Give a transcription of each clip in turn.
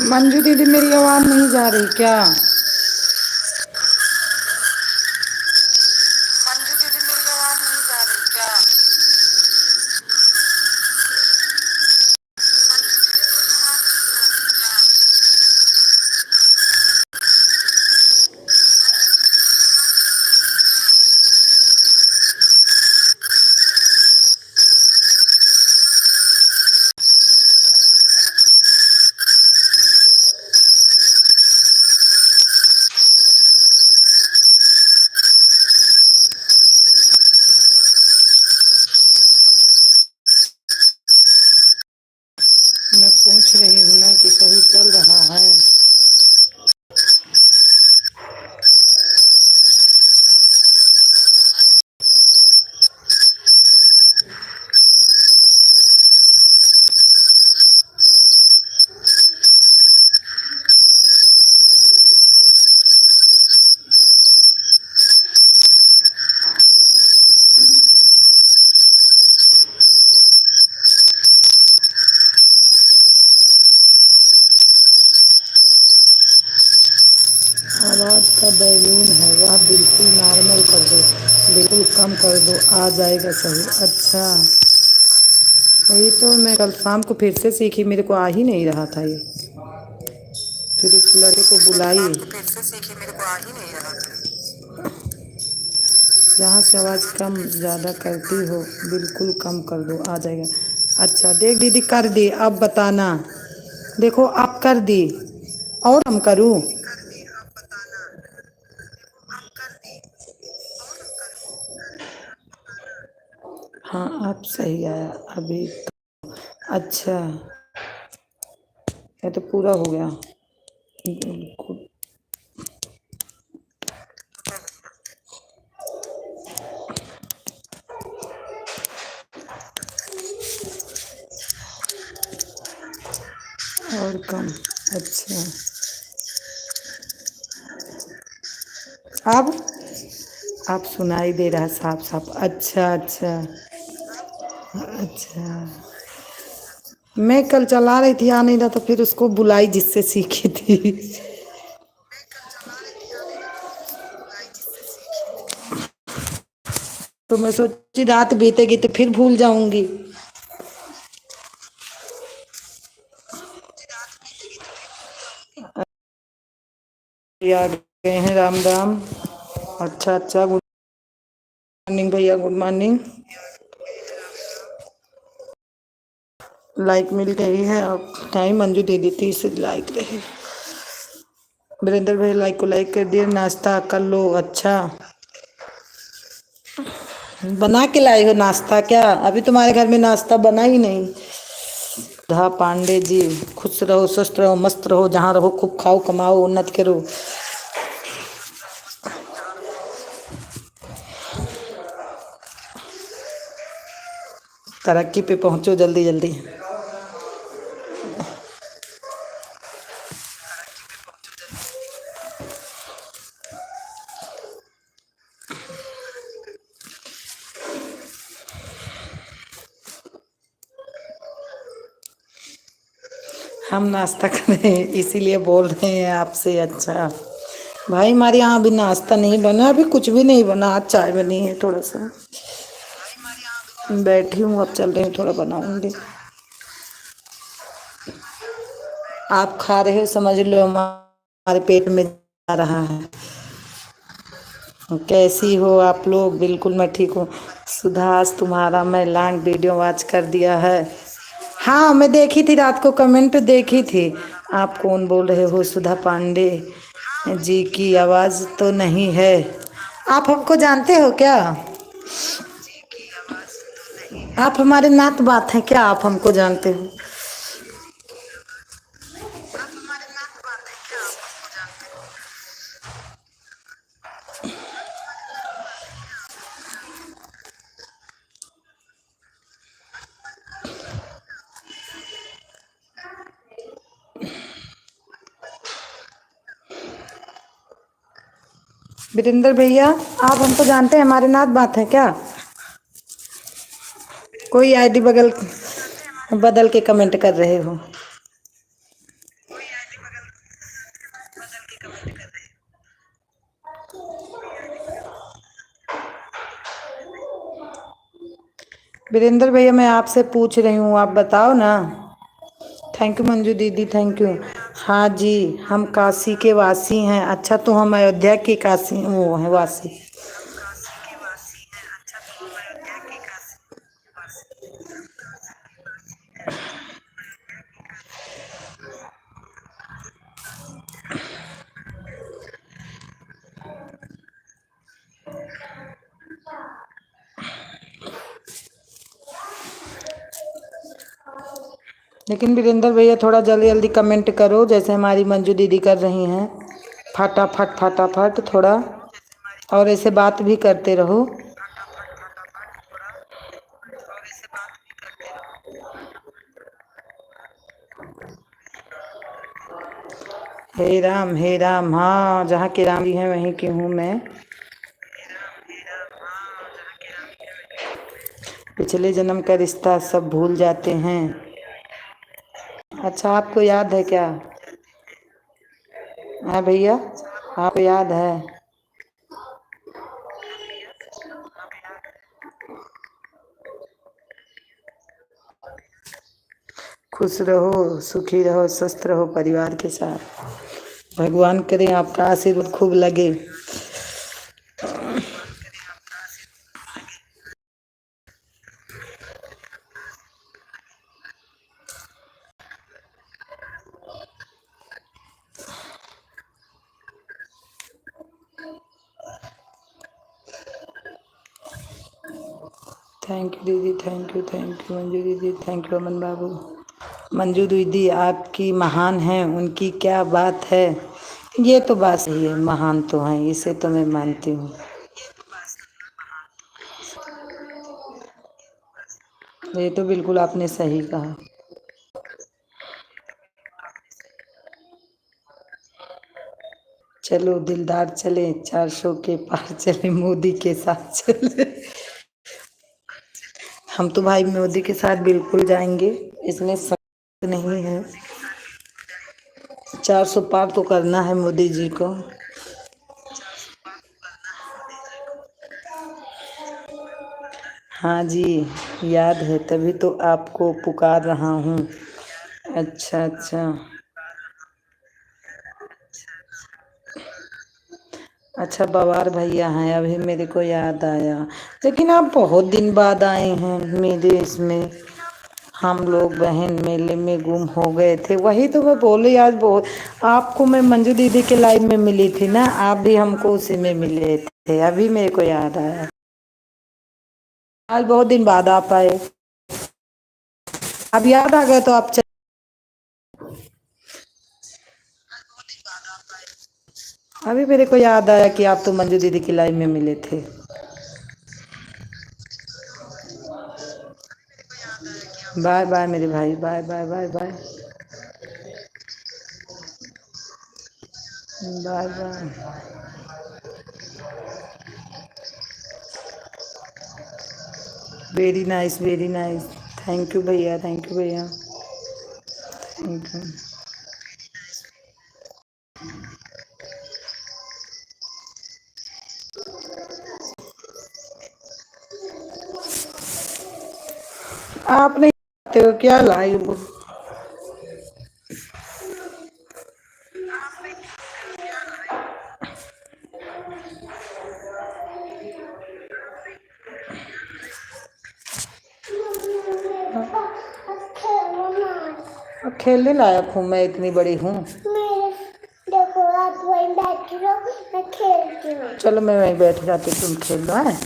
मंजू दीदी मेरी आवाज़ नहीं जा रही क्या? मंजू दीदी मेरी आवाज़ नहीं जा रही क्या? मैं पूछ रही हूँ ना कि सही चल रहा है। आवाज़ का बैलून है वह बिल्कुल नॉर्मल कर दो, बिल्कुल कम कर दो, आ जाएगा सही। अच्छा, वही तो मैं कल शाम को फिर से सीखी, मेरे को आ ही नहीं रहा था ये। फिर उस लड़के को बुलाई, फिर से सीखी, मेरे को आ ही नहीं रहा था। जहाँ से आवाज़ कम ज़्यादा करती हो बिल्कुल कम कर दो, आ जाएगा। अच्छा देख दीदी कर दी, अब बताना। देखो आप कर दी, और हम करूँ? हाँ अब सही आया अभी। अच्छा ये तो पूरा हो गया बिल्कुल। और कम। अच्छा अब आप सुनाई दे रहा है साफ साफ। अच्छा अच्छा। अच्छा मैं कल चला रही थी, आ नहीं रहा, तो फिर उसको बुलाई जिससे सीखी थी। तो मैं सोची रात बीतेगी तो फिर भूल जाऊंगी। ये आ गए हैं, राम राम। अच्छा अच्छा, गुड मॉर्निंग भैया, गुड मॉर्निंग। लाइक मिल गई है, अब टाइम मंजू दे दी थी इसे लाइक रहे। वीरेंद्र भाई लाइक को लाइक कर दिए, नाश्ता कर लो। अच्छा बना के लाए हो नाश्ता क्या? अभी तुम्हारे घर में नाश्ता बना ही नहीं। धा पांडे जी, खुश रहो स्वस्थ रहो मस्त रहो, जहाँ रहो खूब खाओ कमाओ उन्नत करो। तरक्की पे पहुँचो जल्दी जल्दी। हम नाश्ता करें इसीलिए बोल रहे हैं आपसे। अच्छा भाई हमारे यहाँ अभी नाश्ता नहीं बना, अभी कुछ भी नहीं बना, आज चाय बनी है थोड़ा सा। बैठी हूँ, अब चल रही हूँ, थोड़ा बनाऊंगी। आप खा रहे हो समझ लो हमारे पेट में जा रहा है। कैसी हो आप लोग? बिल्कुल मैं ठीक हूँ। सुधांश तुम्हारा मैं लॉन्ग वीडियो वॉच कर दिया है। हाँ मैं देखी थी, रात को कमेंट देखी थी। आप कौन बोल रहे हो? सुधा पांडे जी की आवाज़ तो नहीं है। आप हमको जानते हो क्या? आप हमारे नात बात हैं क्या? आप हमको जानते हो? वीरेंद्र भैया, आप हमको जानते हैं, हमारे नात बात है क्या? कोई आईडी बगल बदल के कमेंट कर रहे हो। वीरेंद्र भैया, मैं आपसे पूछ रही हूँ, आप बताओ ना। थैंक यू मंजू दीदी, थैंक यू। हाँ जी, हम काशी के वासी हैं। अच्छा, तो हम अयोध्या के काशी वो हैं वासी। लेकिन वीरेंद्र भैया, थोड़ा जल्दी जल्दी कमेंट करो, जैसे हमारी मंजू दीदी कर रही हैं। फटाफट फटाफट थोड़ा, और ऐसे बात भी करते रहो। हे राम, हाँ, जहाँ के राम जी हैं वहीं की हूँ मैं। पिछले जन्म का रिश्ता सब भूल जाते हैं। अच्छा, आपको याद है क्या? हाँ भैया, आपको याद है? खुश रहो, सुखी रहो, स्वस्थ रहो परिवार के साथ। भगवान करे आपका आशीर्वाद खूब लगे। थैंक यू दीदी, thank you, thank you Manju दीदी, थैंक यू अमन बाबू। मंजू दीदी आपकी महान हैं, उनकी क्या बात है। ये तो बात सही है, महान तो हैं, इसे तो मैं मानती हूँ। ये तो बिल्कुल आपने सही कहा। चलो दिलदार चले, 400 के पार चले, मोदी के साथ चले। हम तो भाई मोदी के साथ बिल्कुल जाएंगे, इसमें शक नहीं है। 400 पार तो करना है मोदी जी को। हाँ जी, याद है, तभी तो आपको पुकार रहा हूँ। अच्छा अच्छा। अच्छा, बवार भैया हैं, अभी मेरे को याद आया। लेकिन आप बहुत दिन बाद आए हैं मेरे इसमें। हम लोग बहन मेले में गुम हो गए थे, वही तो मैं बोली आज बहुत। आपको मैं मंजू दीदी के लाइव में मिली थी ना, आप भी हमको उसी में मिले थे, अभी मेरे को याद आया। आज बहुत दिन बाद आप आए। अब याद आ गए तो आप अभी मेरे को याद आया कि आप तो मंजू दीदी की लाइव में मिले थे। बाय बाय मेरे भाई, bye bye bye bye bye bye. Very nice, very nice. Thank you भैया, थैंक यू भैया, थैंक यू। आप नहीं आते हो क्या लाइव? खेलने लायक हूँ मैं, इतनी बड़ी हूँ। देखो आप वहीं बैठी रहो, मैं खेलती हूँ। चलो मैं वहीं बैठ जाती, तुम खेल लो है।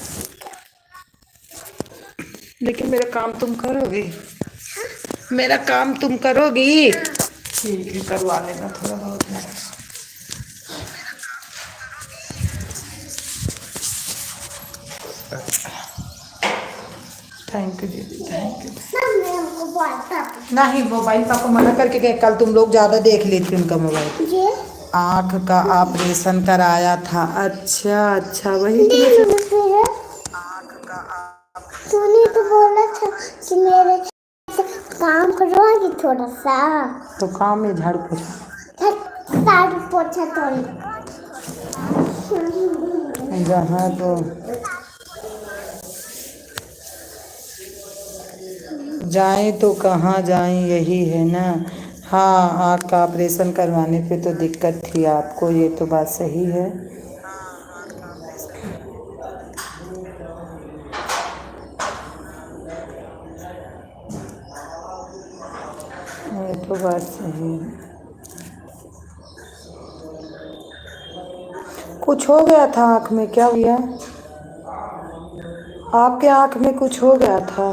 लेकिन मेरा काम तुम करोगी? मेरा काम तुम करोगी? ठीक है, करवा लेना थोड़ा बहुत मेरा। थैंक यू दीदी, थैंक यू। नहीं, मोबाइल पापा मना करके गए, कल तुम लोग ज्यादा देख लेती उनका मोबाइल। आँख का ऑपरेशन कराया था। अच्छा अच्छा, वही तो मैं तूने तो बोला था कि मेरे से काम करवाएगी थोड़ा सा। तो काम में झाड़ू पोछा झाड़ू पोछा थोड़ी जहाँ तो जाएं तो कहाँ जाएं, यही है ना। हाँ, आँख का ऑपरेशन करवाने पे तो दिक्कत थी आपको, ये तो बात सही है। ये तो बात सही है। कुछ हो गया था आँख में, क्या हुआ? आपके आँख में कुछ हो गया था?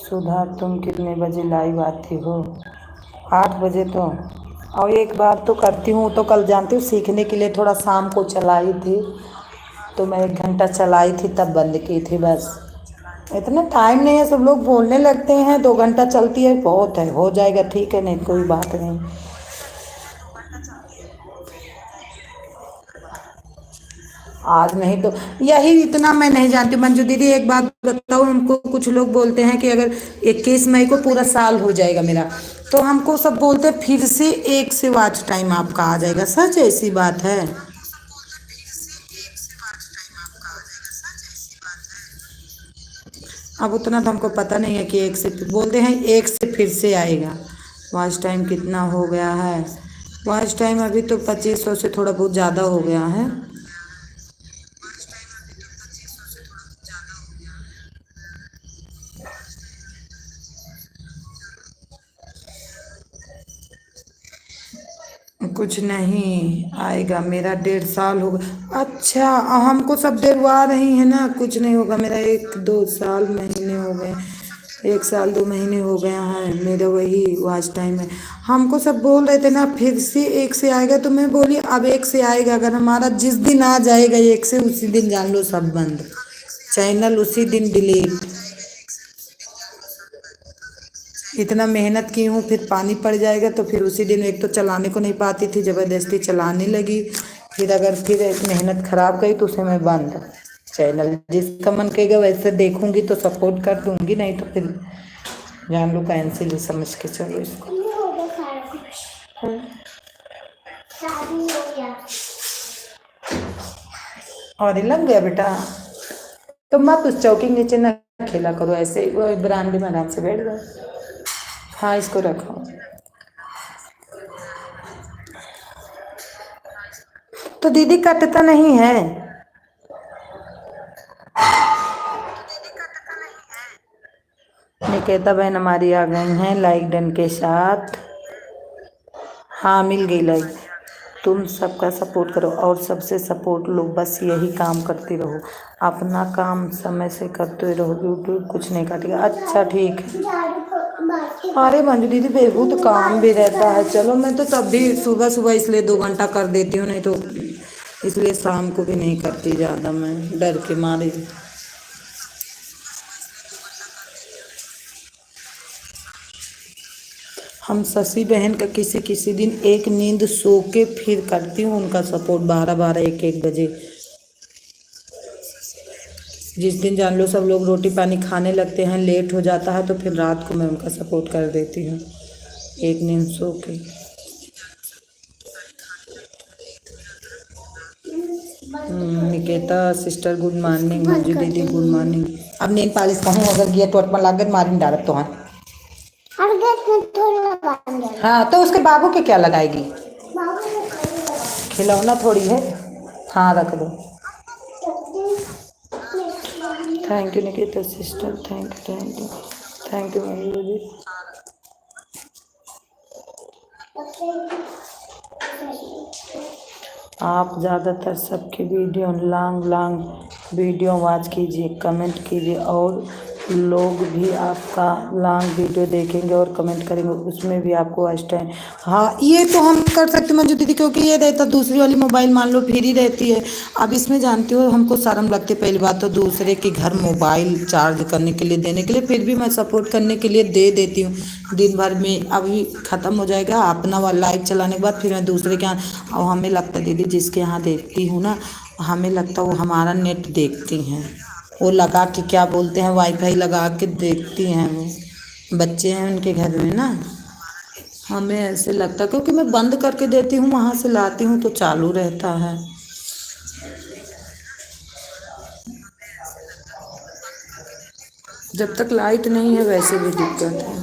सुधा, तुम कितने बजे लाइव आती हो? 8 बजे तो। और एक बार तो करती हूँ, तो कल जानती हूँ सीखने के लिए थोड़ा शाम को चलाई थी, तो मैं 1 घंटा चलाई थी तब बंद की थी बस। इतना टाइम नहीं है, सब लोग बोलने लगते हैं 2 घंटा चलती है, बहुत है, हो जाएगा, ठीक है, नहीं कोई बात नहीं। आज नहीं तो यही, इतना मैं नहीं जानती। मंजू दीदी एक बात बताओ, हमको कुछ लोग बोलते हैं कि अगर 21 मई को पूरा साल हो जाएगा मेरा, तो हमको सब बोलते हैं फिर से 1 से वॉच टाइम आपका आ जाएगा। सच ऐसी बात है? अब उतना तो हमको पता नहीं है कि 1 से बोलते हैं, 1 से फिर से आएगा। वॉच टाइम कितना हो गया है? वॉच टाइम अभी तो 2500 से थोड़ा बहुत ज़्यादा हो गया है। कुछ नहीं आएगा, मेरा 1.5 साल होगा। अच्छा, हमको सब डरवा रही है ना, कुछ नहीं होगा मेरा। 1 2 साल महीने हो गए, 1 साल 2 महीने हो गया है मेरा, वही वॉच टाइम है। हमको सब बोल रहे थे ना फिर से 1 से आएगा, तो मैं बोली अब 1 से आएगा। अगर हमारा जिस दिन आ जाएगा 1 से, उसी दिन जान लो सब बंद, चैनल उसी दिन डिलीट। इतना मेहनत की हूँ, फिर पानी पड़ जाएगा तो फिर उसी दिन, एक तो चलाने को नहीं पाती थी, ज़बरदस्ती चलाने लगी, फिर अगर फिर मेहनत खराब गई तो उसे मैं बंद। चैनल जिसका मन करेगा वैसे देखूंगी तो सपोर्ट कर दूंगी, नहीं तो फिर जान लो कैंसिल ही समझ के चलो इसको। हो गया सारा कुछ। शादी हो गया। और ये लग गया बेटा, तो मत उस चौकी के नीचे ना खेला करो ऐसे, वो बरामदे में आराम से बैठ जाओ। हाँ, इसको रखो। तो दीदी कटता नहीं है? निकेता बहन हमारी आ गई हैं लाइक डन के साथ। हाँ, मिल गई लाइक। तुम सबका सपोर्ट करो और सबसे सपोर्ट लो, बस यही काम करती रहो, अपना काम समय से करते रहो, यूट्यूब कुछ नहीं काटेगा। अच्छा ठीक है। अरे मंजू दीदी बेहूद काम भी रहता है, चलो मैं तो तब भी सुबह सुबह इसलिए 2 घंटा कर देती हूँ, नहीं तो इसलिए शाम को भी नहीं करती ज़्यादा, मैं डर के मारे। हम शशि बहन का किसी किसी दिन एक नींद सो के फिर करती हूँ उनका सपोर्ट, 12 12 1 1 बजे। जिस दिन जान लो सब लोग रोटी पानी खाने लगते हैं, लेट हो जाता है, तो फिर रात को मैं उनका सपोर्ट कर देती हूँ एक नींद सो के। Niketa sister good morning, Manju दीदी गुड मॉर्निंग। अब नेल पॉलिश कहूँ अगर गिया टोट पर लागत मारिन डालत तो हाँ। हाँ, तो उसके बाबू के क्या लगाएगी? खिलौना थोड़ी है। हाँ, रख दो। Thank you Niketa sister, thank you thank you Manju ji. आप ज़्यादातर सबकी video long long video watch कीजिए, कमेंट कीजिए, और लोग भी आपका लॉन्ग वीडियो देखेंगे और कमेंट करेंगे, उसमें भी आपको वॉच टाइम। हाँ, ये तो हम कर सकते मंजू दीदी, क्योंकि ये रहता दूसरी वाली मोबाइल मान लो फ्री रहती है। अब इसमें जानती हो हमको शर्म लगती है, पहली बात तो दूसरे के घर मोबाइल चार्ज करने के लिए देने के लिए, फिर भी मैं सपोर्ट करने के लिए दे देती हूँ। दिन भर में अभी ख़त्म हो जाएगा अपना वाला लाइव चलाने के बाद, फिर मैं दूसरे के यहाँ, और हमें लगता है दीदी जिसके यहाँ देखती हूँ ना, हमें लगता है वो हमारा नेट देखती हैं, वो लगा के क्या बोलते हैं वाईफाई लगा के देखती हैं, वो बच्चे हैं उनके घर में ना, हमें ऐसे लगता है, क्योंकि मैं बंद करके देती हूँ, वहाँ से लाती हूँ तो चालू रहता है। जब तक लाइट नहीं है वैसे भी दिक्कत है।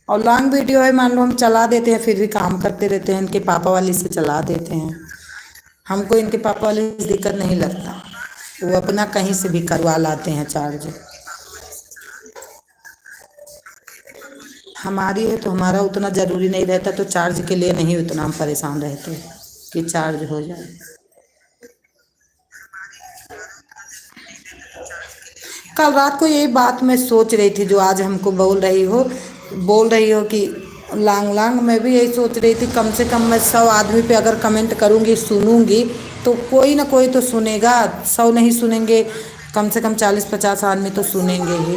और लॉन्ग वीडियो है, मान लो हम चला देते हैं फिर भी काम करते रहते हैं, इनके पापा वाली से चला देते हैं, हमको इनके पापा वाले से दिक्कत नहीं लगता, वो अपना कहीं से भी करवा लाते हैं चार्ज। हमारी है तो हमारा उतना ज़रूरी नहीं रहता, तो चार्ज के लिए नहीं उतना हम परेशान रहते कि चार्ज हो जाए। कल रात को यही बात मैं सोच रही थी जो आज हमको बोल रही हो कि लांग लांग, मैं भी यही सोच रही थी, कम से कम मैं 100 आदमी पे अगर कमेंट करूँगी सुनूंगी तो कोई ना कोई तो सुनेगा, 100 नहीं सुनेंगे, कम से कम 40-50 आदमी तो सुनेंगे ही।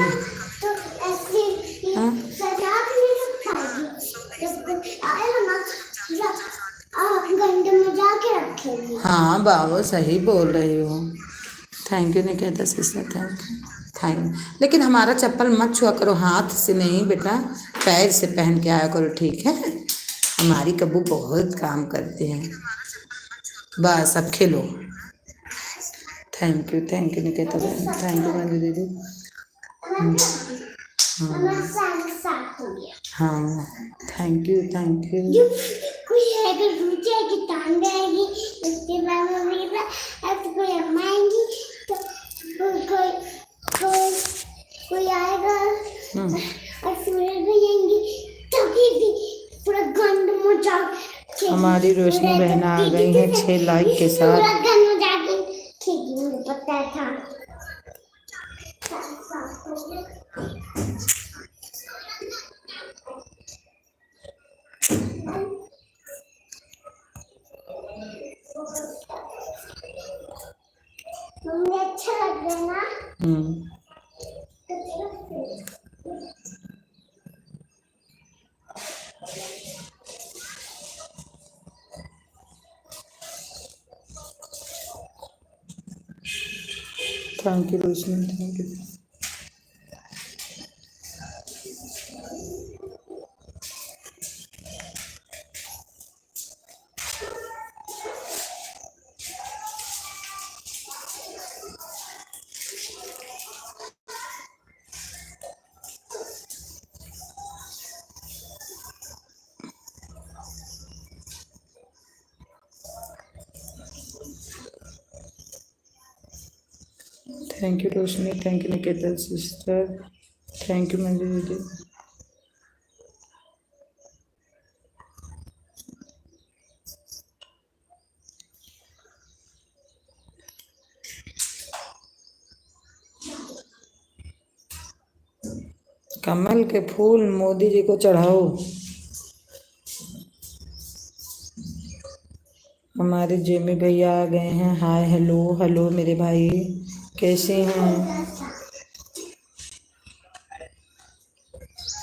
तो ऐसे ही हाँ सजा भी नहीं रखाएगी, जब कोई आएगा ना गंदे में जाके रखेगी। हाँ बाबा सही बोल रही हो। Thank you Niketa sister, thank. लेकिन हमारा चप्पल मत छुआ करो, हाथ से नहीं बेटा, पैर से पहन के आया करो, ठीक है। हमारी कब्बू बहुत काम करते हैं। बस अब खेलो। थैंक यू निकेता बहन, थैंक यू मंजू दीदी। हाँ थैंक यू। कोई अगर रुचि आएगी टांग आएगी, उसके बाद मम्मी ऐसे कोई अम्मा आएंगी, तो कोई कोई कोई आएगा और सूरज भी आएंगी, तभी भी पूरा गंद मचा के हमारी रोशनी बहन आ गई हैं 6 लाइक के साथ। पूरा गंद मचा के ठीक, मुझे पता था। मम्मी अच्छा लग रहा है ना? Thank you Roshni, thank you. Thank you Roshni, thank you Niketa sister, thank you Manju दीदी। कमल के फूल मोदी जी को चढ़ाओ। हमारे जेमी भैया आ गए हैं, हाय हेलो हेलो मेरे भाई, कैसे हैं?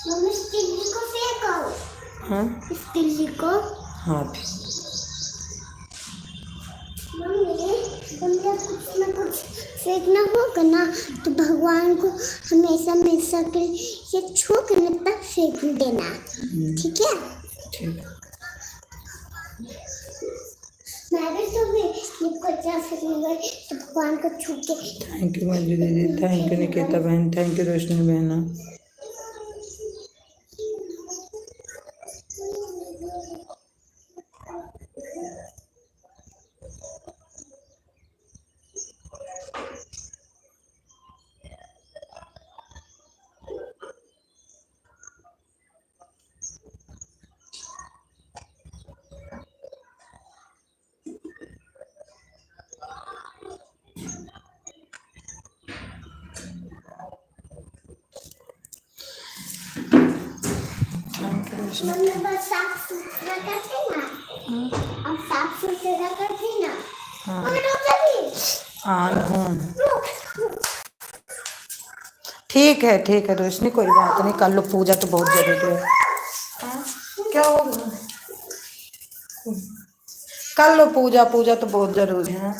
मम्मी इस तिल्ली को फेंको, हाँ इस तिल्ली को। हाँ मम्मी हमने कुछ ना कुछ फेंकना होगा ना, तो भगवान को हमेशा हमेशा के ये छू के ना तब फेंक देना, ठीक है? ठीक। मैं भी तो भी ये कचरा फेंकूंगा तो भगवान को छू के। थैंक यू मंजू दीदी, थैंक यू निकेता बहन, थैंक यू रोशनी बहना। मम्मी बस साफ सुथरा करते ना, अब साफ सुथरा करते ना। हाँ मम्मी रुक जाती। ऑन हूँ। रुक। ठीक है रोशनी, कोई बात नहीं, कर लो पूजा तो बहुत जरूरी है। हाँ, क्या होगा, कर लो पूजा, पूजा तो बहुत जरूरी है।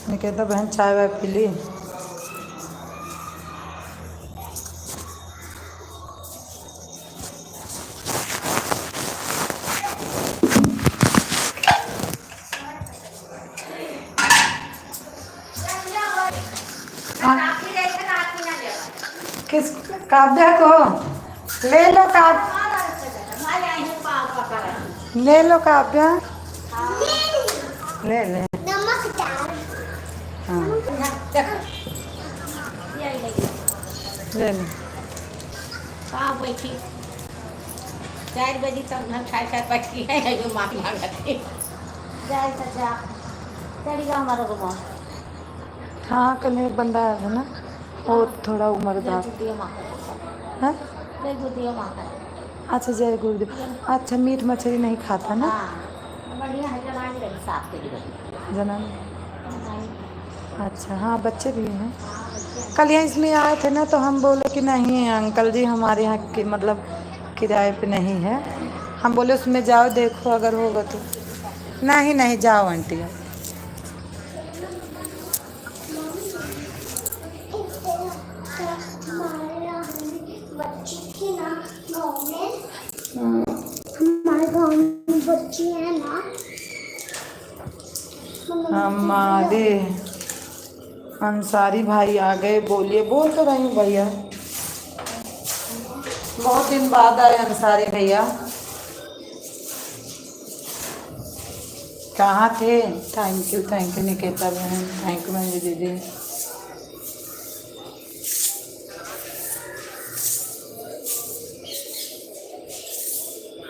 निकेता बहन चाय वाय पी ली? किस काव्या को ले लो, ले लो काव्या, ले ले। नमक डाल। हाँ ले ले। कहाँ बैठी 4 बजे तक घर खाए बैठी है जो माँ मांगती जाए तो जा चढ़िया हमारा घुमा हाँ कल एक बंदा आया था ना, वो थोड़ा उम्रदार है। गुदिया माँ का अच्छा जय गुरुदेव। अच्छा मीट मछली नहीं खाता ना? हाँ बढ़िया है जवानी रही साफ के लिए जन्म। अच्छा हाँ बच्चे भी हैं। कल यहाँ इसलिए आए थे ना, तो हम बोले कि नहीं अंकल जी हमारे यहाँ की मतलब किराए पे नहीं है। हम बोले उसमें जाओ देखो अगर होगा तो। नहीं नहीं जाओ आंटी। बच्ची थी ना गाँव में, हमारे गाँव में बच्ची है ना, हमारे अंसारी भाई आ गए। बोलिए, बोल तो रही हूँ भैया, बहुत दिन बाद आए अंसारी भैया। कहाँ थे? थैंक यू निकेता बहन, थैंक यू मेरी दीदी।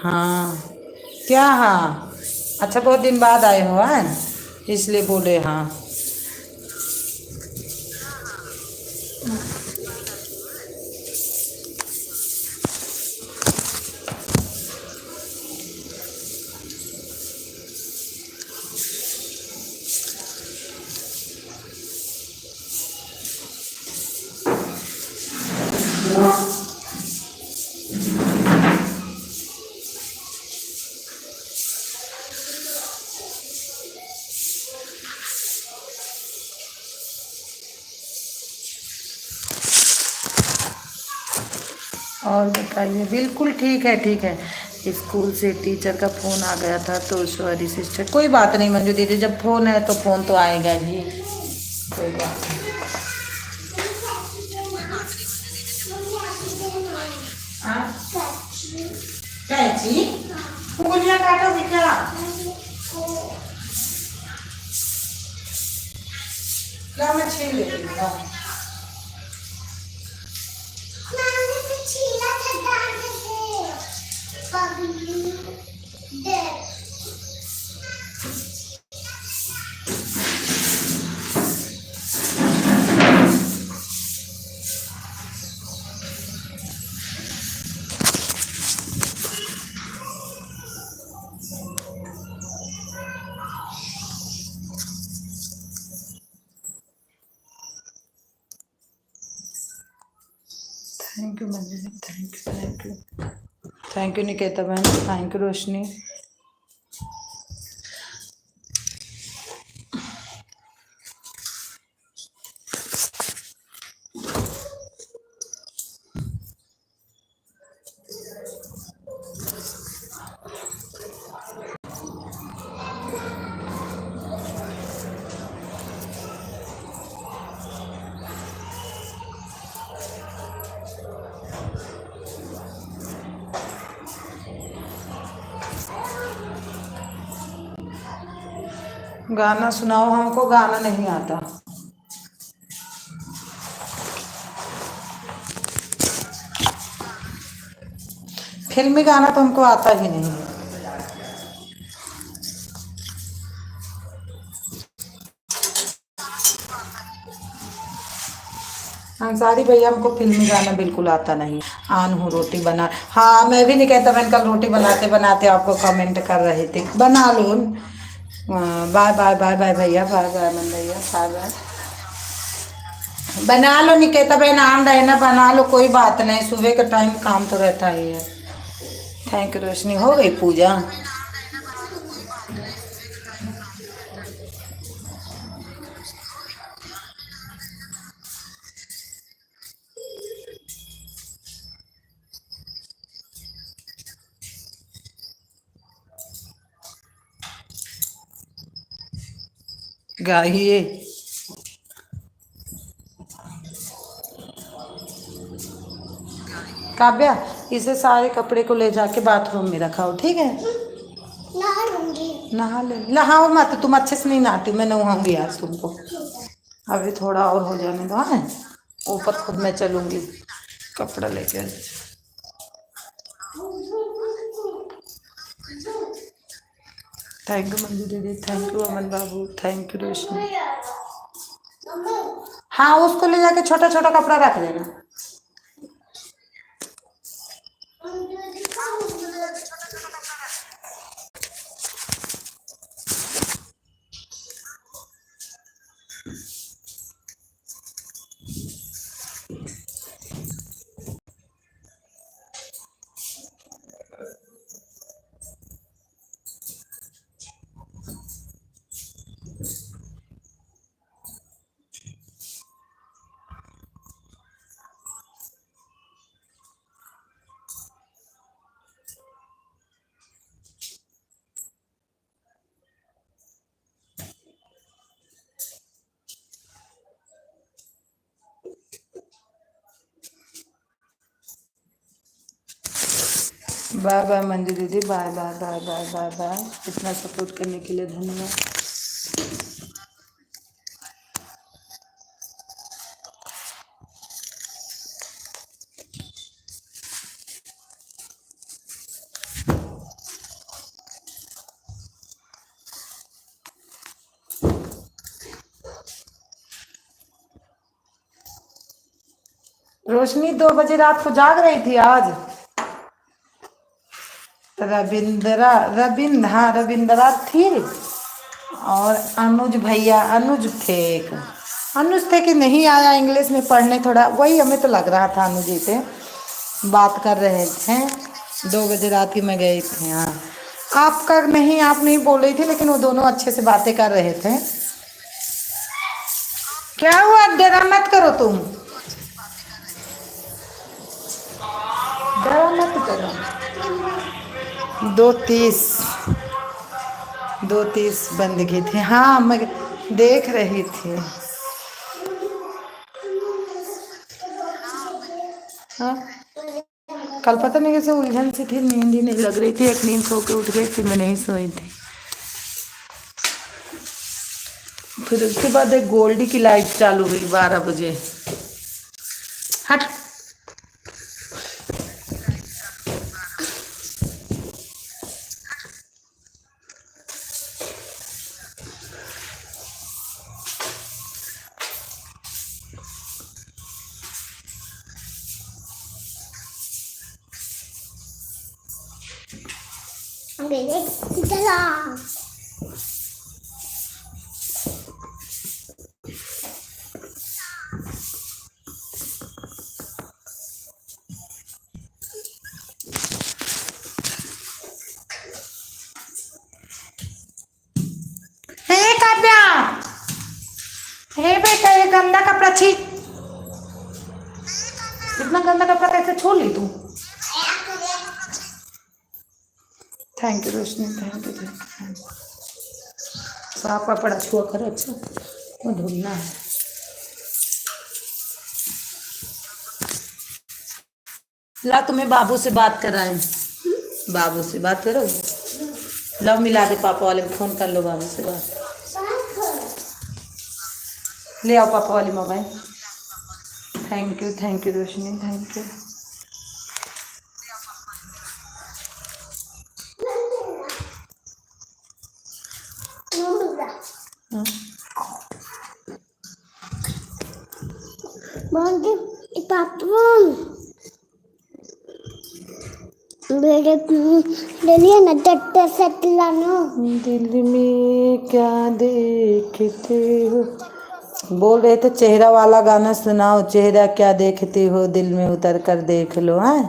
हाँ क्या? हाँ अच्छा बहुत दिन बाद आए हो हैं, इसलिए बोले हाँ। और बताइए? बिल्कुल ठीक है ठीक है। स्कूल से टीचर का फ़ोन आ गया था तो सॉरी सिस्टर। कोई बात नहीं मंजू दीदी, जब फ़ोन है तो फ़ोन तो आएगा ही, कोई बात नहीं। कैची उंगलियां काटोगी क्या? क्या मैं छीन लेती हूँ? मैंने तो छीला था डाल से पगली दे। Thank you Manju ji, thank you Niketa बहन, थैंक यू रोशनी। गाना सुनाओ, हमको गाना नहीं आता। फिल्मी गाना तो हमको आता ही नहीं है। अंसारी भैया हमको फिल्मी गाना बिल्कुल आता नहीं। आन हूँ रोटी बना, हाँ मैं भी नहीं कहता, मैंने कल रोटी बनाते बनाते आपको कमेंट कर रहे थे बना लो। बाय बाय बाय बाय भैया, बाय बाय मन भैया, बाय बाय। बना लो निकेता बहन, आम रहना बना लो, कोई बात नहीं, सुबह का टाइम काम तो रहता ही है। थैंक यू रोशनी, हो गई पूजा? गाइए। काव्या, इसे सारे कपड़े को ले जाके बाथरूम में रखाओ, ठीक है? नहा लूंगी। नहा ले, नहाओ मत, तुम अच्छे से नहीं नहाती, मैं नहाऊंगी आज तुमको। अभी थोड़ा और हो जाने दो, है ऊपर खुद मैं चलूंगी कपड़ा लेके। थैंक यू मंजू दीदी, थैंक यू अमन बाबू, थैंक यू रोशनी। हाँ उसको ले जाके छोटा छोटा कपड़ा रख देना। बाय बाय मंजू दीदी, bye bye bye bye bye bye. इतना सपोर्ट करने के लिए धन्यवाद। रोशनी 2 बजे रात को जाग रही थी आज। रविंद्रा थी और अनुज भैया, अनुज थे एक, अनुज थे कि नहीं आया इंग्लिश में पढ़ने, थोड़ा वही हमें तो लग रहा था अनुज जी थे, बात कर रहे थे। 2 बजे रात की मैं गई थी। हाँ आपका नहीं, आप नहीं बोल रही थी, लेकिन वो दोनों अच्छे से बातें कर रहे थे। क्या हुआ, डरा मत करो तुम, डरा मत करो। 2:30 बंद की थी। हाँ मैं देख रही थी। हाँ कल पता नहीं कैसे उलझन सी थी, नींद ही नहीं लग रही थी, एक नींद सो के उठ गई, फिर मैं नहीं सोई थी। फिर उसके बाद एक गोल्डी की लाइट चालू हुई 12 बजे। हट, चला काव्या, हे बेटा ये गंदा कपड़ा छी, इतना गंदा कपड़ा कैसे छोड़ ली तू? Thank you Roshni, thank you thank you. साफ कपड़ा छुआ करो, अच्छा वो धुलना है। ला तुम्हें बाबू से बात कराएं, बाबू से बात करो, लव मिला दे पापा वाले, फोन कर लो बाबू से बात। ले आओ पापा वाली mobile. Thank you Roshni, thank you. हाँ। पापा मेरे लिए ना टट्टा सेट लाना। दिल में क्या देखते हो, बोल रहे थे चेहरा वाला गाना सुनाओ। चेहरा क्या देखते हो, दिल में उतर कर देख लो। है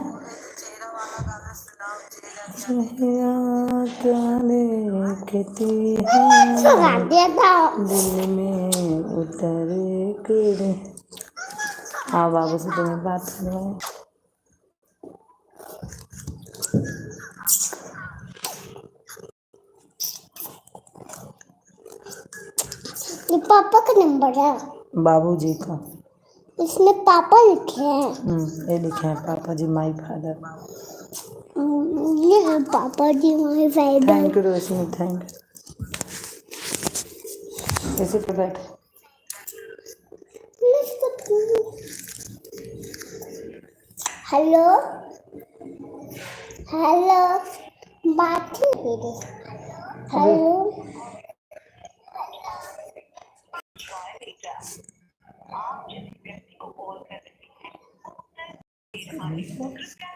चेहरा क्या देखते सुना हो, दिया था। दिल में उतर कर। हाँ बाबू से तुम्हें बात करो। ये पापा का नंबर है, बाबूजी का। इसमें पापा लिखे हैं। ये लिखे हैं पापा जी, माई फादर। ये है पापा जी my father. Thank you Roshni, thank you. कैसे पे बैठ। हेलो हेलो, बात ही मेरे। Hello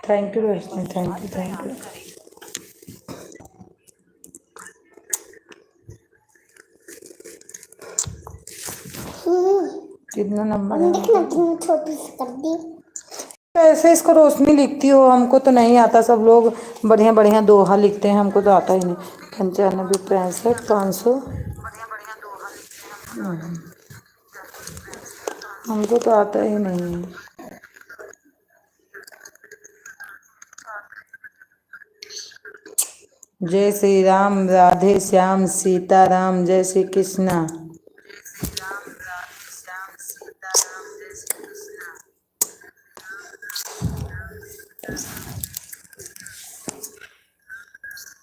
thank you Roshni, thank you, thank you. कितना नंबर है? देखना कितनी छोटी सी कर दी। ऐसे इसको रोशनी लिखती हो, हमको तो नहीं आता। सब लोग बढ़िया बढ़िया दोहा लिखते हैं, हमको तो आता ही नहीं। 95 65 500, हमको तो आता ही नहीं। जय श्री राम, राधे श्याम, सीताराम, जय श्री कृष्णा।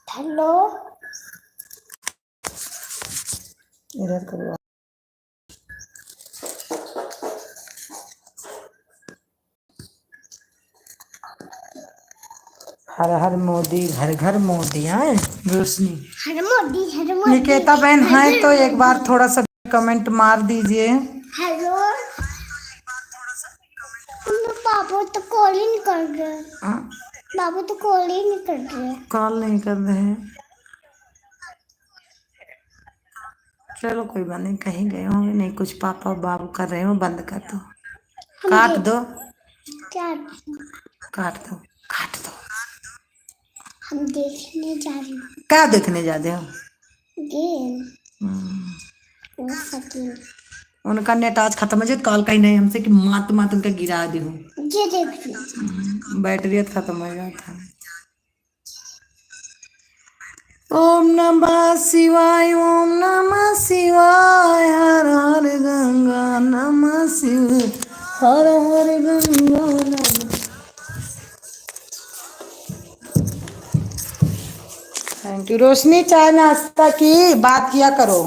हेलो इधर करो। हर हर मोदी, घर घर मोदी। है रोशनी, हर मोदी निकेता बहन है तो एक बार थोड़ा सा कमेंट मार दीजिए। हेलो। पापा तो कॉल ही नहीं कर रहे। पापा तो कॉल ही नहीं कर रहे। कॉल नहीं कर रहे हैं, चलो कोई बात नहीं, कहीं गए होंगे। नहीं, कुछ पापा बाबू कर रहे हो, बंद कर दो। काट दो, क्या? काट दो, काट दो। हम देखने जा रहे हैं। क्या देखने जाते हो? गेम। उनका नेट आज खत्म हो जाए, कॉल कहीं नहीं हमसे कि मात मात उनका गिरा दी हूँ। ये देख लो। बैटरी खत्म हो जाता है। ओम नमः शिवाय, ओम नमः शिवाय, हर हर गंगा नमः शिवाय, हर हर गंगा नमः। थैंक यू रोशनी। चाय नाश्ता की बात किया करो।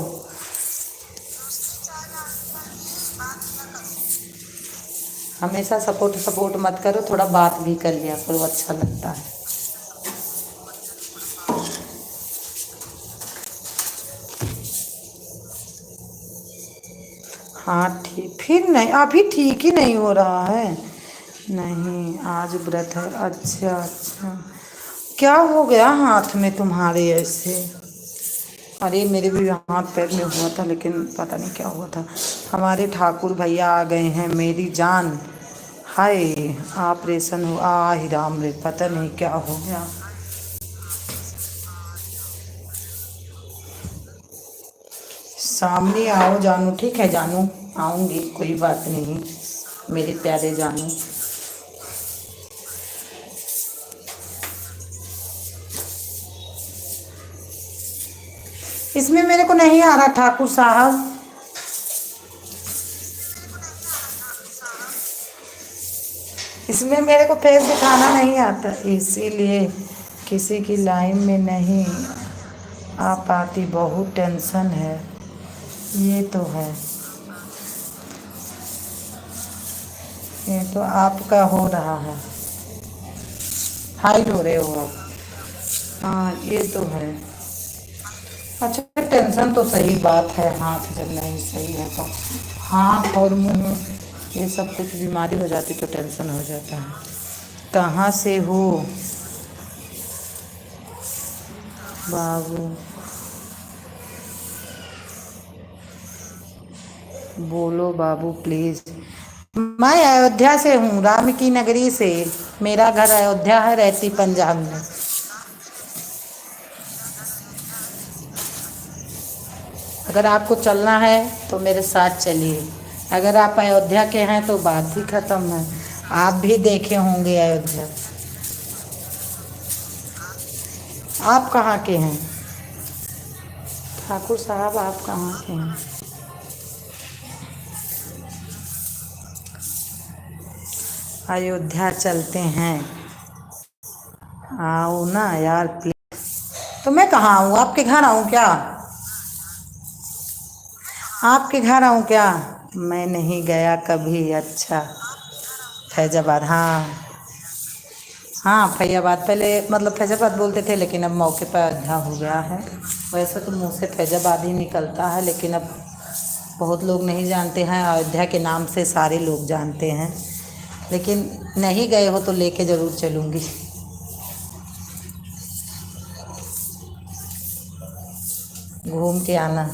हमेशा सपोर्ट सपोर्ट मत करो, थोड़ा बात भी कर लिया करो, अच्छा लगता है। हाँ ठीक, फिर नहीं, अभी ठीक ही नहीं हो रहा है। नहीं, आज व्रत है। अच्छा अच्छा, क्या हो गया हाथ में तुम्हारे ऐसे? अरे मेरे भी हाथ पैर में हुआ था, लेकिन पता नहीं क्या हुआ था। हमारे ठाकुर भैया आ गए हैं, मेरी जान। हाय, ऑपरेशन हुआ। ही राम रे, पता नहीं क्या हो गया। सामने आओ जानू, ठीक है जानू, आऊँगी, कोई बात नहीं मेरे प्यारे जानू। इसमें मेरे को नहीं आ रहा ठाकुर साहब, इसमें मेरे को फेस दिखाना नहीं आता, इसीलिए किसी की लाइन में नहीं आ पाती। बहुत टेंशन है, ये तो है। ये तो आपका हो रहा है, हाइड हो रहे हो आप। हाँ ये तो है। अच्छा टेंशन तो सही बात है, हाथ जब नहीं सही है तो हाथ और मुंह ये सब कुछ बीमारी हो जाती तो टेंशन हो जाता है। कहाँ से हो बाबू? बोलो बाबू प्लीज। मैं अयोध्या से हूँ, राम की नगरी से। मेरा घर अयोध्या है, रहती पंजाब में। अगर आपको चलना है तो मेरे साथ चलिए। अगर आप अयोध्या के हैं तो बात ही खत्म है। आप भी देखे होंगे अयोध्या। आप कहाँ के हैं ठाकुर साहब, आप कहाँ के हैं? अयोध्या चलते हैं, आओ ना यार प्लीज। तो मैं कहाँ आऊँ, आपके घर आऊँ क्या? आपके घर आऊँ क्या? मैं नहीं गया कभी। अच्छा फैजाबाद, हाँ हाँ फैजाबाद, पहले मतलब फैजाबाद बोलते थे लेकिन अब मौके पर अयोध्या हो गया है। वैसे तो मुंह से फैजाबाद ही निकलता है, लेकिन अब बहुत लोग नहीं जानते हैं, अयोध्या के नाम से सारे लोग जानते हैं। लेकिन नहीं गए हो तो लेके ज़रूर चलूँगी। घूम के आना।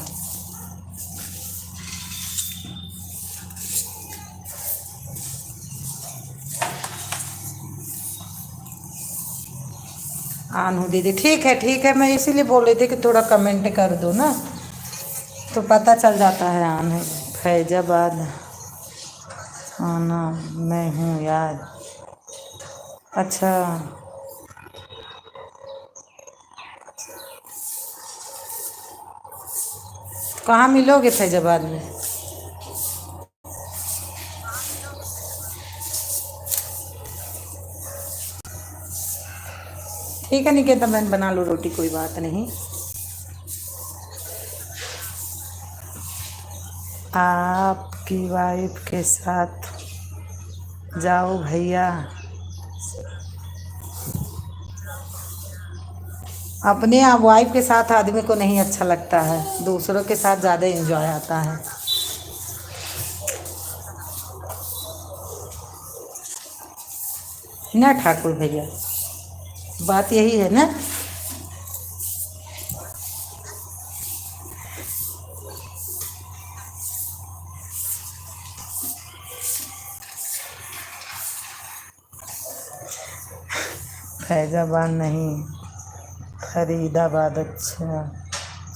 आनू दीदी ठीक है, मैं इसीलिए बोल रही थी कि थोड़ा कमेंट कर दो ना, तो पता चल जाता है। आने फैजाबाद आना, मैं हूँ यार। अच्छा कहाँ मिलोगे फैजाबाद में? ठीक है निकेता बहन, बना लो रोटी, कोई बात नहीं। आपकी वाइफ के साथ जाओ भैया। अपने आप वाइफ के साथ आदमी को नहीं अच्छा लगता है, दूसरों के साथ ज़्यादा एंजॉय आता है। ना ठाकुर भैया, बात यही है ना। फैजाबाद नहीं, फरीदाबाद। अच्छा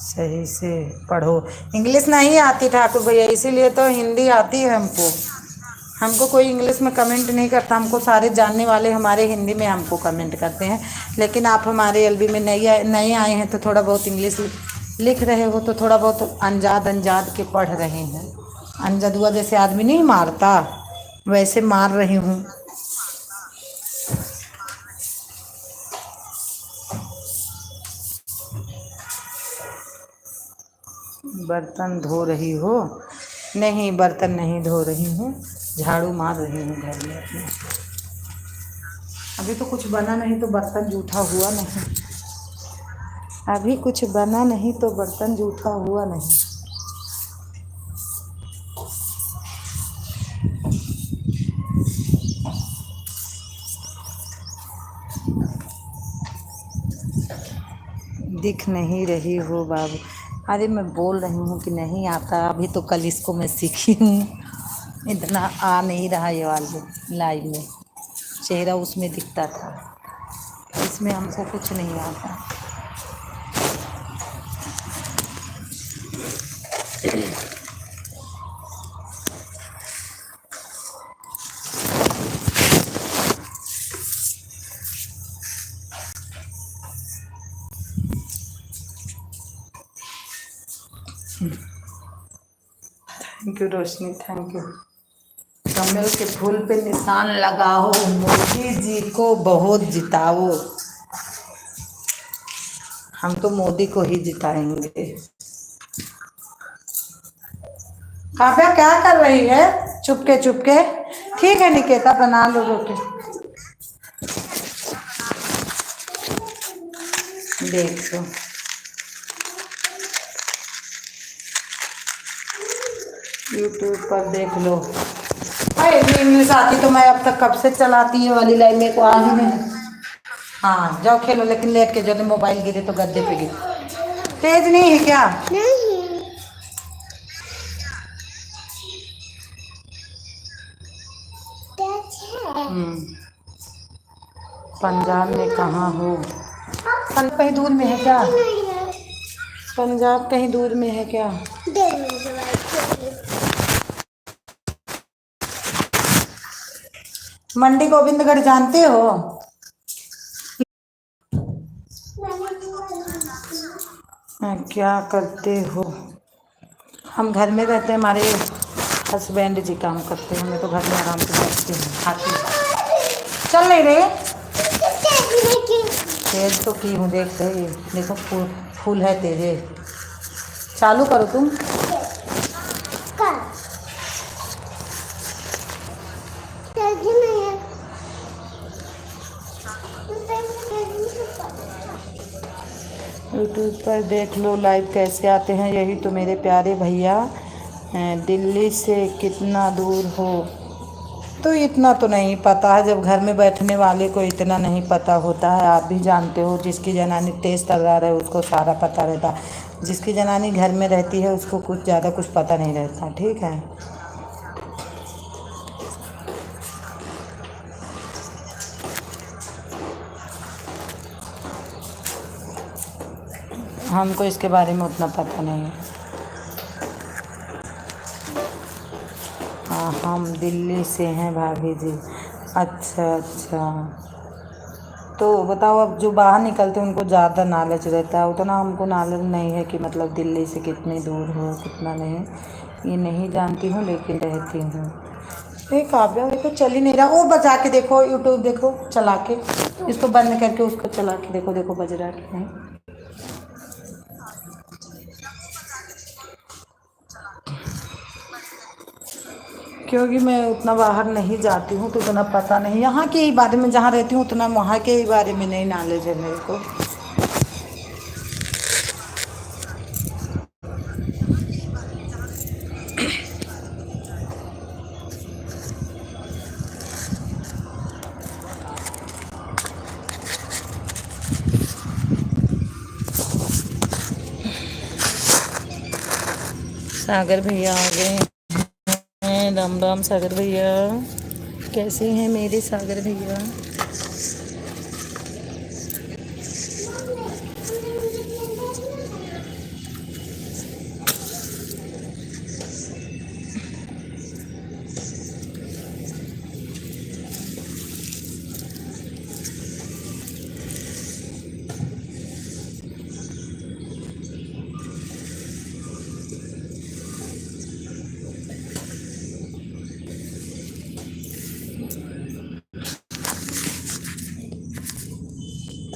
सही से पढ़ो। इंग्लिश नहीं आती ठाकुर भैया, इसीलिए तो हिंदी आती है हमको। हमको कोई इंग्लिश में कमेंट नहीं करता, हमको सारे जानने वाले हमारे हिंदी में हमको कमेंट करते हैं। लेकिन आप हमारे एलबी में नए आए हैं तो थोड़ा बहुत इंग्लिश लिख रहे हो, तो थोड़ा बहुत अनजाद अनजाद के पढ़ रहे हैं। अनजदुआ जैसे आदमी नहीं मारता, वैसे मार रही हूँ। बर्तन धो रही हो? नहीं बर्तन नहीं धो रही हूँ, झाड़ू मार रही हूँ घर में अपने। अभी तो कुछ बना नहीं तो बर्तन जूठा हुआ नहीं। अभी कुछ बना नहीं तो बर्तन जूठा हुआ नहीं। दिख नहीं रही हो बाबू। अरे मैं बोल रही हूँ कि नहीं आता, अभी तो कल इसको मैं सीखी हूँ। इतना आ नहीं रहा ये वाले लाइव में, चेहरा उसमें दिखता था, इसमें हमको कुछ नहीं आता। Thank you Roshni, thank you. कमल के फूल पे निशान लगाओ, मोदी जी को बहुत जिताओ। हम तो मोदी को ही जिताएंगे। काव्या क्या कर रही है चुपके चुपके? ठीक है निकेता, बना लो रोटी। देखो यूट्यूब पर देख लो। अरे इंग्लिश आती तो मैं अब तक कब से चलाती है वाली लाइन, मेरे को आ ही नहीं। हाँ जाओ खेलो, लेकिन लेट के जो मोबाइल गिरे तो गद्दे पे गिरे। तेज नहीं है क्या? नहीं है। पंजाब में कहाँ हो? कहीं दूर में है क्या? पंजाब कहीं दूर में है क्या? मंडी गोविंदगढ़ जानते हो? क्या करते हो? हम घर में रहते हैं, हमारे हस्बैंड जी काम करते हैं, मैं तो घर में आराम से बैठती हूँ खाती हूँ। चल नहीं रहे तेज तो की हूँ, देख रहे देखो फूल फूल है तेरे। चालू करो तुम। यूट्यूब पर देख लो लाइव कैसे आते हैं। यही तो मेरे प्यारे भैया हैं। दिल्ली से कितना दूर हो? तो इतना तो नहीं पता है, जब घर में बैठने वाले को इतना नहीं पता होता है। आप भी जानते हो, जिसकी जनानी तेज तर्रार है उसको सारा पता रहता है, जिसकी जनानी घर में रहती है उसको कुछ ज़्यादा कुछ पता नहीं रहता। ठीक है, हमको इसके बारे में उतना पता नहीं है। हाँ हम दिल्ली से हैं भाभी जी। अच्छा अच्छा, तो बताओ, अब जो बाहर निकलते हैं उनको ज़्यादा नॉलेज रहता है, उतना हमको नॉलेज नहीं है कि मतलब दिल्ली से कितनी दूर हो कितना नहीं, ये नहीं जानती हूँ लेकिन रहती हूँ। ये काव्या देखो चल ही नहीं रहा, वो बजा के देखो, यूट्यूब देखो चला के, इसको बंद करके उसको चला के देखो, देखो बज रहा है कि नहीं। क्योंकि मैं उतना बाहर नहीं जाती हूँ तो उतना पता नहीं, यहाँ के ही बारे में जहाँ रहती हूँ उतना वहाँ के ही बारे में नहीं नॉलेज है मेरे को। सागर भैया आ गए हैं। राम राम सागर भैया, कैसे हैं मेरे सागर भैया?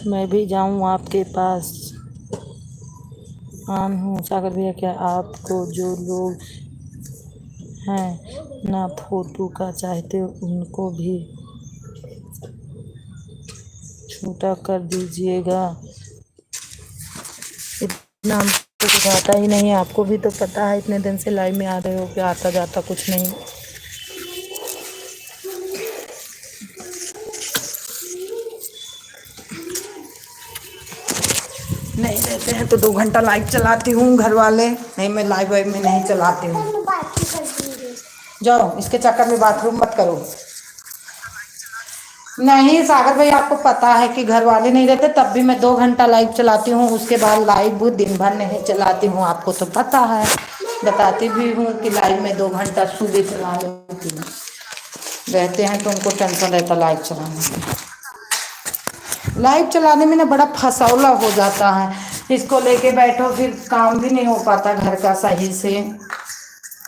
मैं भी जाऊं आपके पास? आन हूँ सागर भैया, क्या आपको जो लोग हैं ना फोटो का चाहते उनको भी छूटा कर दीजिएगा। इतना हमको कुछ आता ही नहीं है, आपको भी तो पता है, इतने दिन से लाइव में आ रहे हो कि आता जाता कुछ नहीं। नहीं रहते हैं तो 2 घंटा लाइव चलाती हूँ घर वाले, नहीं मैं लाइव वाइव में नहीं चलाती हूँ। जाओ, इसके चक्कर में बाथरूम मत करो। नहीं सागर भाई, आपको पता है कि घर वाले नहीं रहते तब भी मैं 2 घंटा लाइव चलाती हूँ, उसके बाद लाइव दिन भर नहीं चलाती हूँ, आपको तो पता है। बताती भी हूँ कि लाइव में 2 घंटा सुबह चला लेती हूँ। रहते हैं तो उनको टेंशन रहता लाइव चलाने में। लाइव चलाने में ना बड़ा फसौला हो जाता है, इसको लेके बैठो फिर काम भी नहीं हो पाता घर का सही से।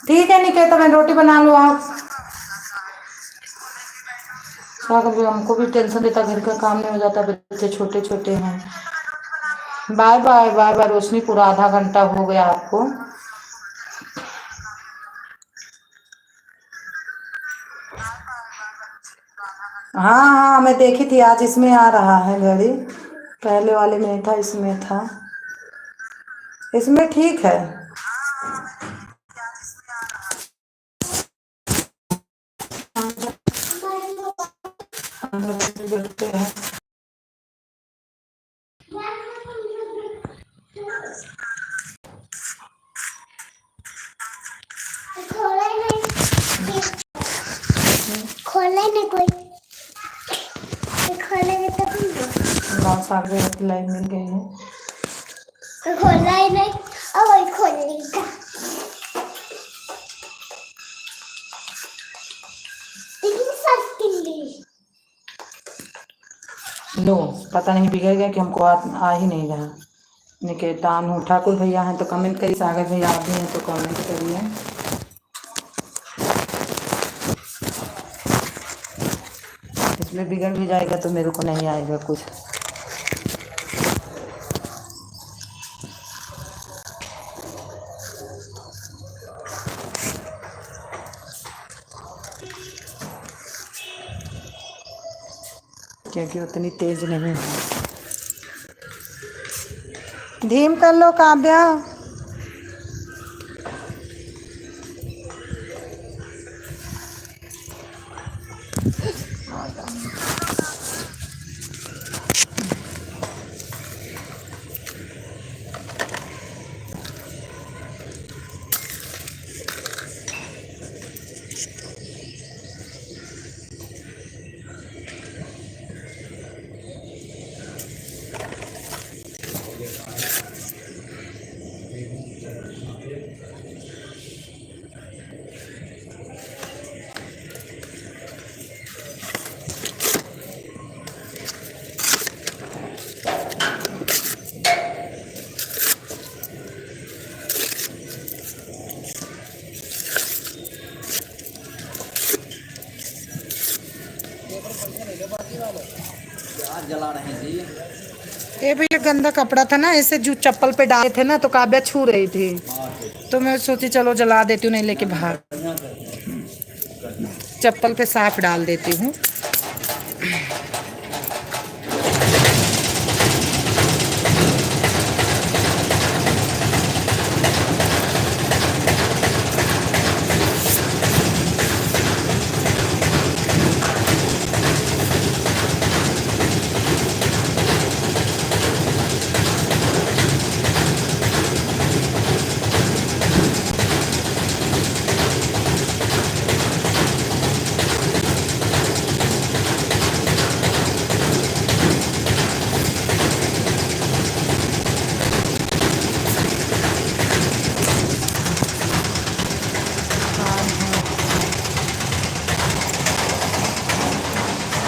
ठीक है निकेता, मैं रोटी बना लो आप। सागर भी हमको भी टेंशन देता, घर का काम नहीं हो जाता, बच्चे छोटे छोटे हैं। बाय बाय बाय बाय रोशनी, पूरा आधा घंटा हो गया आपको। हाँ हाँ, मैं देखी थी आज, इसमें आ रहा है घड़ी, पहले वाले में नहीं था, इसमें था। इसमें ठीक है। देखते हैं। खोला नहीं, खोला नहीं कोई, खोलेंगे तब गाँव सागरे लाइन मिल गई है। खोला ही नहीं, अब वही खोलेगा। लेकिन सस्ती ली। लो, पता नहीं बिगड़ गया कि हमको आ ही नहीं रहा। निकेतान हूँ, ठाकुर भैया हैं तो कमेंट करिए, सागर भैया आप भी हैं तो कमेंट करिए। इसमें बिगड़ भी जाएगा तो मेरे को नहीं आएगा कुछ। क्योंकि उतनी तेज नहीं है। धीम कर लो काव्या। जला रहे थे ये भैया गंदा कपड़ा था ना, ऐसे जो चप्पल पे डाले थे ना तो काव्या छू रही थी, तो मैं सोची चलो जला देती हूँ, नहीं लेके भाग। चप्पल पे साफ डाल देती हूँ।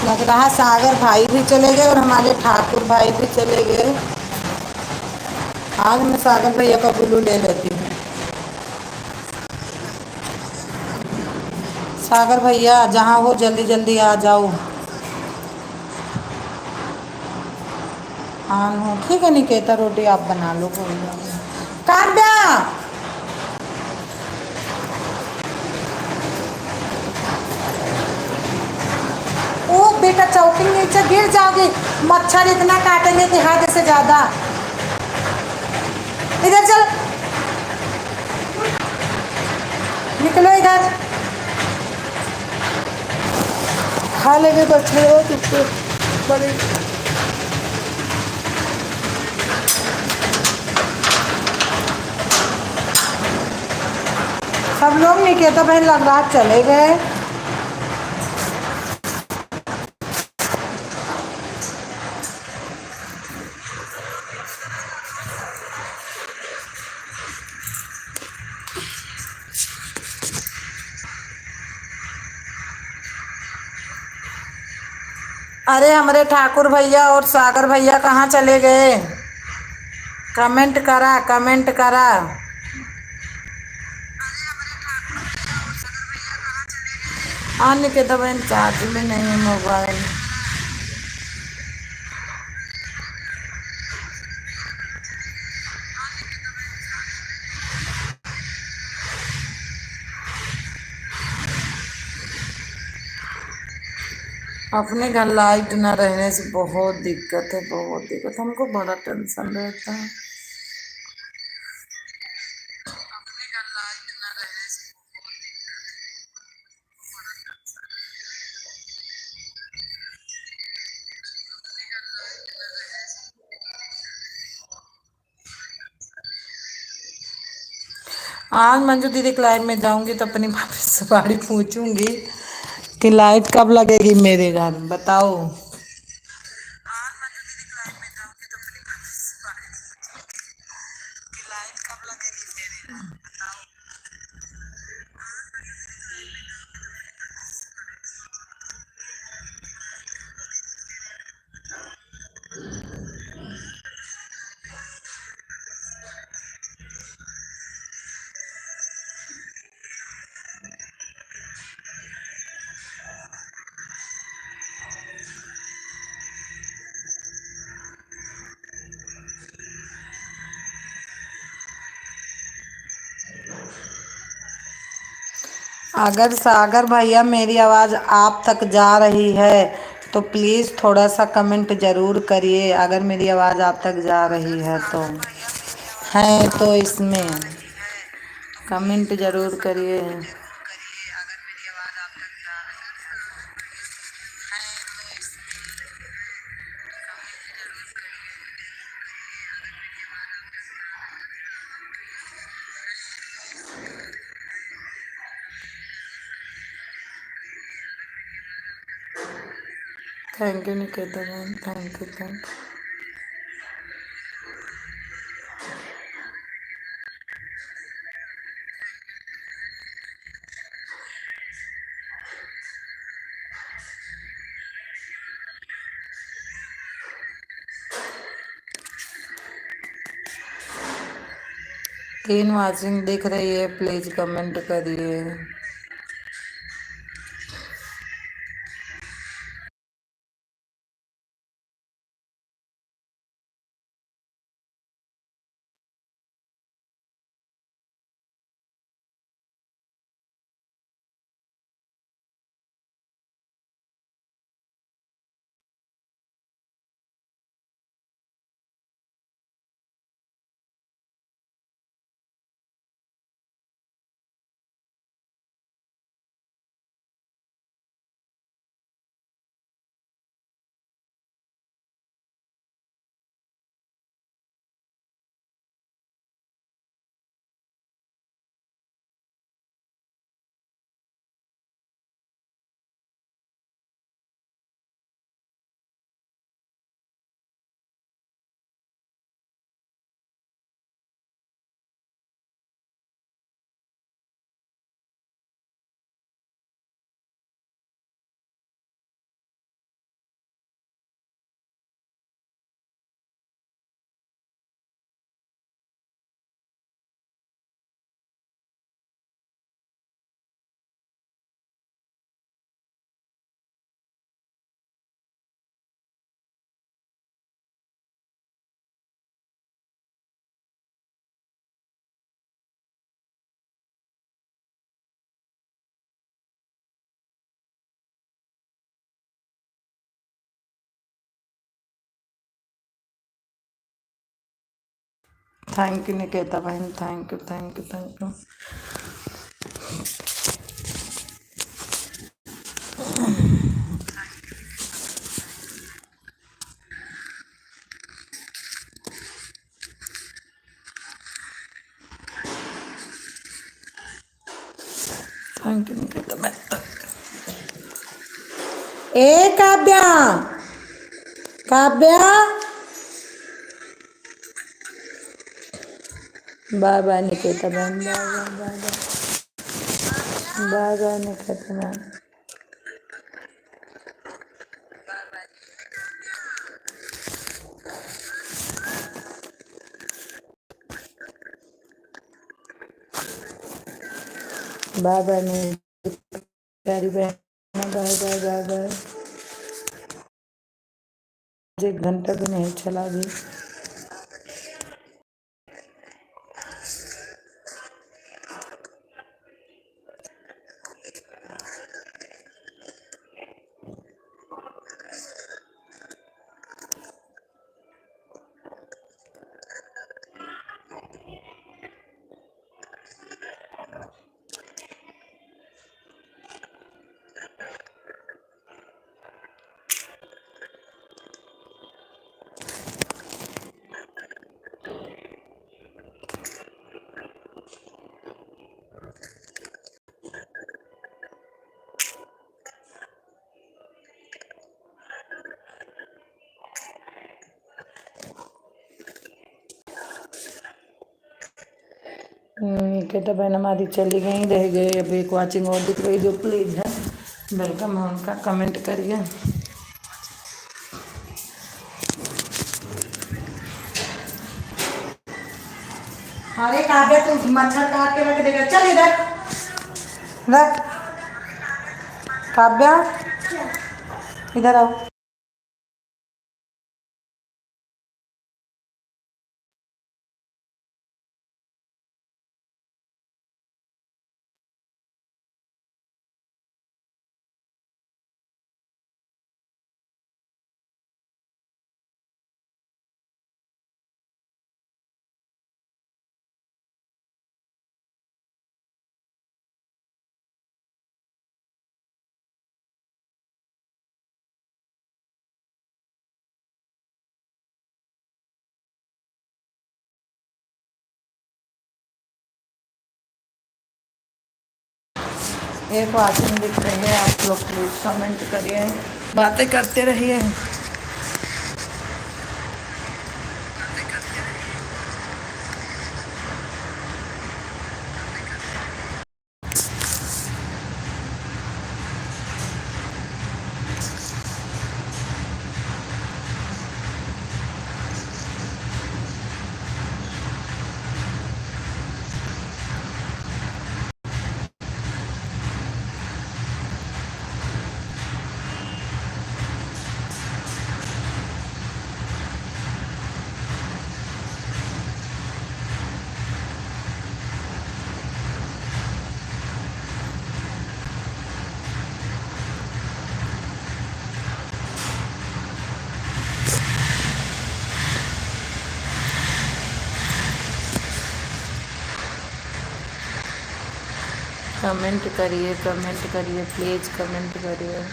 लग रहा सागर भाई भी चले गए और हमारे ठाकुर भाई भी चले गए। आज मैं सागर भैया का ब्लू ले लेती हूँ। सागर भैया जहाँ हो जल्दी जल्दी आ जाओ। हाँ हूँ, ठीक है निकेता, रोटी आप बना लो। काव्या ओ बेटा, चौकी नीचे गिर जाओगे, मच्छर इतना काटेंगे कि हद से ज्यादा। इधर चल, निकलो इधर। खा लेंगे बच्चे तुझको बड़ी। सब लोग निकेता बहन लग रहा चले गए। अरे हमारे ठाकुर भैया और सागर भैया कहाँ चले गए? कमेंट करा, कमेंट करा। आने के दबन चार्ज में नहीं है मोबाइल। अपने घर लाइट ना रहने से बहुत दिक्कत है, बहुत दिक्कत, हमको बड़ा टेंशन रहता है। आज मंजू दीदी के लाइव में जाऊंगी तो अपनी भाभी से बाड़ी पूछूंगी कि लाइट कब लगेगी मेरे घर, बताओ। अगर सागर भैया मेरी आवाज़ आप तक जा रही है तो प्लीज़ थोड़ा सा कमेंट ज़रूर करिए, अगर मेरी आवाज़ आप तक जा रही है तो। है तो इसमें कमेंट ज़रूर करिए। Thank you Niketa ma'am, thank you, thank you. तीन वाचिंग दिख रही है, प्लीज़ कमेंट करिए। थैंक यू निकेता बहन, thank you, thank you, thank you. Thank you Niketa बहन। ए काव्या, काव्या, बाय बाय निकेता बहन, bye bye, bye bye, bye bye Niketa बहन। बाय बाय मेरी प्यारी बहन, बाय बाय, बाय बाय। 1 घंटा भी नहीं चला अभी। निकिता बहन हमारी चली गई, रह गए अब एक वॉचिंग और दिख रही जो प्लीज है, वेलकम है उनका, कमेंट करिए। अरे काव्या तू मच्छर काट के रख देगा, चल इधर रख। काव्या इधर आओ। एक वॉचिंग दिख रही है, आप लोग प्लीज कमेंट करिए, बातें करते रहिए। कमेंट करिए, कमेंट करिए, प्लीज कमेंट करिए।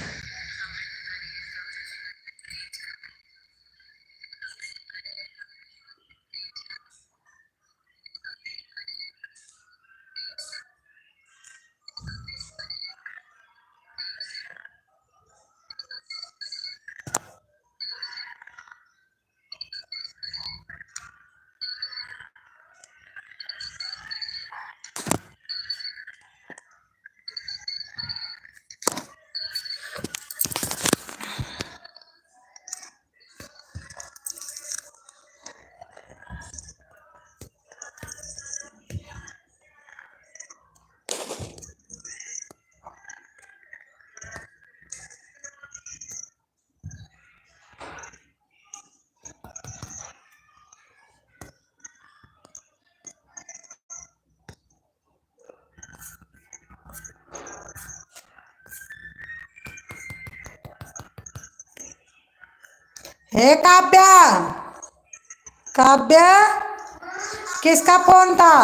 हे काव्या, काव्या किसका फोन था?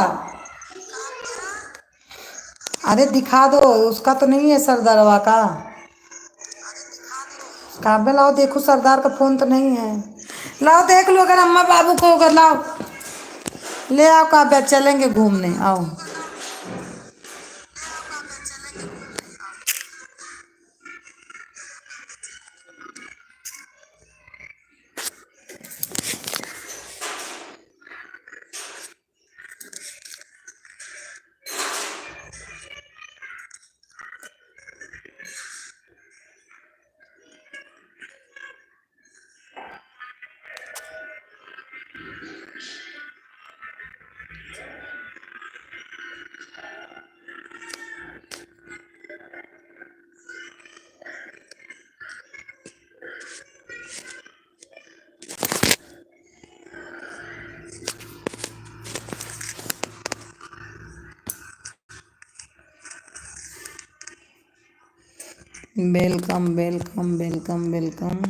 अरे दिखा दो, उसका तो नहीं है सरदारवा का। काव्या लाओ देखो, सरदार का फोन तो नहीं है, लाओ देख लो, अगर अम्मा बाबू को होगा लाओ, ले आओ काव्या, चलेंगे घूमने, आओ। Welcome welcome welcome welcome.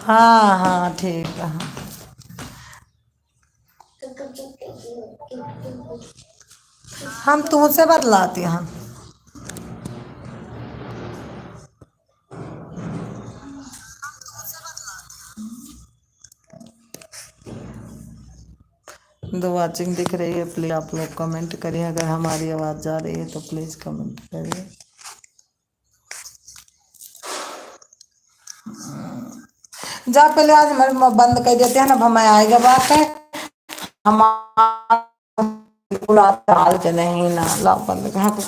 हाँ हाँ ठीक है। हाँ। हम तुमसे बतलाती हैं। दो वाचिंग दिख रही है, प्लीज आप लोग कमेंट करिए, अगर हमारी आवाज़ जा रही है तो प्लीज़ कमेंट करिए। जा पहले आज हमारे बंद कर देते हैं ना, हमें आएगा बात है हमारा हाल नहीं ना ला बंद कहाँ पे